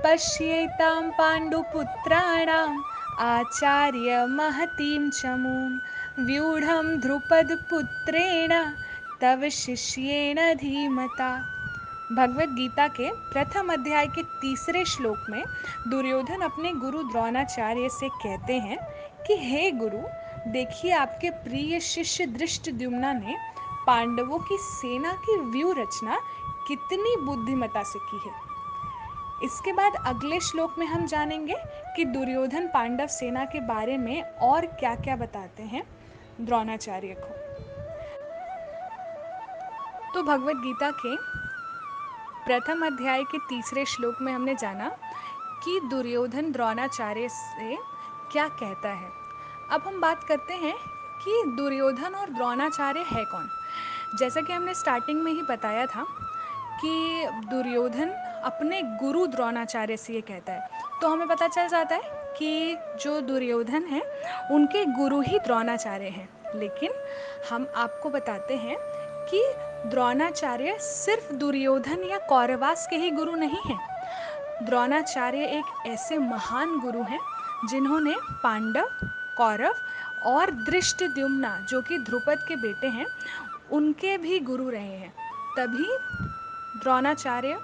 पश्येतां पाण्डुपुत्राणाम् आचार्य महतीं चमूं व्यूढ़ं ध्रुपदपुत्रेण तव शिष्येण धीमता। भगवत गीता के प्रथम अध्याय के तीसरे श्लोक में दुर्योधन अपने गुरु द्रोणाचार्य से कहते हैं कि हे गुरु, देखिए आपके प्रिय शिष्य धृष्टद्युम्न ने पांडवों की सेना की व्यूह रचना कितनी बुद्धिमता से की है। इसके बाद अगले श्लोक में हम जानेंगे कि दुर्योधन पांडव सेना के बारे में और क्या क्या बताते हैं द्रोणाचार्य को। तो भगवत गीता के प्रथम अध्याय के तीसरे श्लोक में हमने जाना कि दुर्योधन द्रोणाचार्य से क्या कहता है। अब हम बात करते हैं कि दुर्योधन और द्रोणाचार्य है कौन। जैसा कि हमने स्टार्टिंग में ही बताया था कि दुर्योधन अपने गुरु द्रोणाचार्य से ये कहता है, तो हमें पता चल जाता है कि जो दुर्योधन है उनके गुरु ही द्रोणाचार्य हैं। लेकिन हम आपको बताते हैं कि द्रोणाचार्य सिर्फ दुर्योधन या कौरवास के ही गुरु नहीं हैं। द्रोणाचार्य एक ऐसे महान गुरु हैं जिन्होंने पांडव, कौरव और धृष्टद्युम्न जो कि ध्रुपद के बेटे हैं उनके भी गुरु रहे हैं। तभी द्रोणाचार्य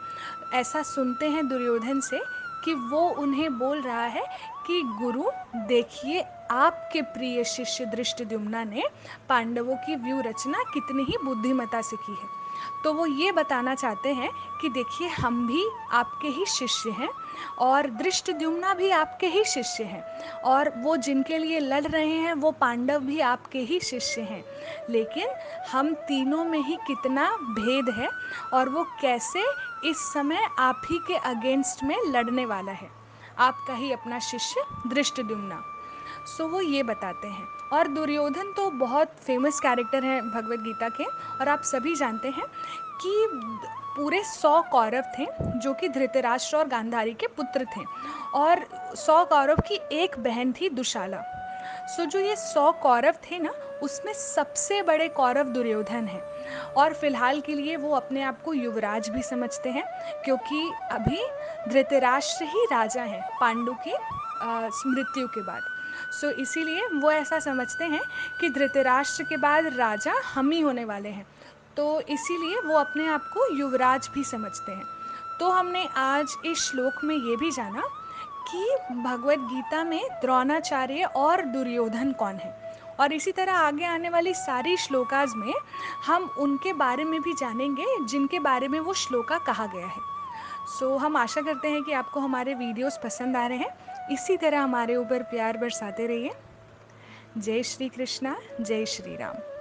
ऐसा सुनते हैं दुर्योधन से कि वो उन्हें बोल रहा है कि गुरु, देखिए आपके प्रिय शिष्य धृष्टद्युम्न ने पांडवों की व्यूह रचना कितनी ही बुद्धिमता से की है। तो वो ये बताना चाहते हैं कि देखिए हम भी आपके ही शिष्य हैं और धृष्टद्युम्न भी आपके ही शिष्य हैं और वो जिनके लिए लड़ रहे हैं वो पांडव भी आपके ही शिष्य हैं। लेकिन हम तीनों में ही कितना भेद है और वो कैसे इस समय आप ही के अगेंस्ट में लड़ने वाला है, आपका ही अपना शिष्य धृष्टद्युम्न। सो वो ये बताते हैं। और दुर्योधन तो बहुत फेमस कैरेक्टर हैं भगवत गीता के, और आप सभी जानते हैं कि पूरे 100 कौरव थे जो कि धृतराष्ट्र और गांधारी के पुत्र थे, और 100 कौरव की एक बहन थी दुशाला। सो जो ये 100 कौरव थे ना, उसमें सबसे बड़े कौरव दुर्योधन हैं और फिलहाल के लिए वो अपने आप को युवराज भी समझते हैं क्योंकि अभी धृतराष्ट्र ही राजा हैं पांडु की मृत्यु के बाद। सो इसीलिए वो ऐसा समझते हैं कि धृतराष्ट्र के बाद राजा हम ही होने वाले हैं, तो इसीलिए वो अपने आप को युवराज भी समझते हैं। तो हमने आज इस श्लोक में ये भी जाना कि भगवत गीता में द्रोणाचार्य और दुर्योधन कौन है, और इसी तरह आगे आने वाली सारी श्लोकाज में हम उनके बारे में भी जानेंगे जिनके बारे में वो श्लोका कहा गया है। सो हम आशा करते हैं कि आपको हमारे वीडियोस पसंद आ रहे हैं। इसी तरह हमारे ऊपर प्यार बरसाते रहिए। जय श्री कृष्णा, जय श्री राम।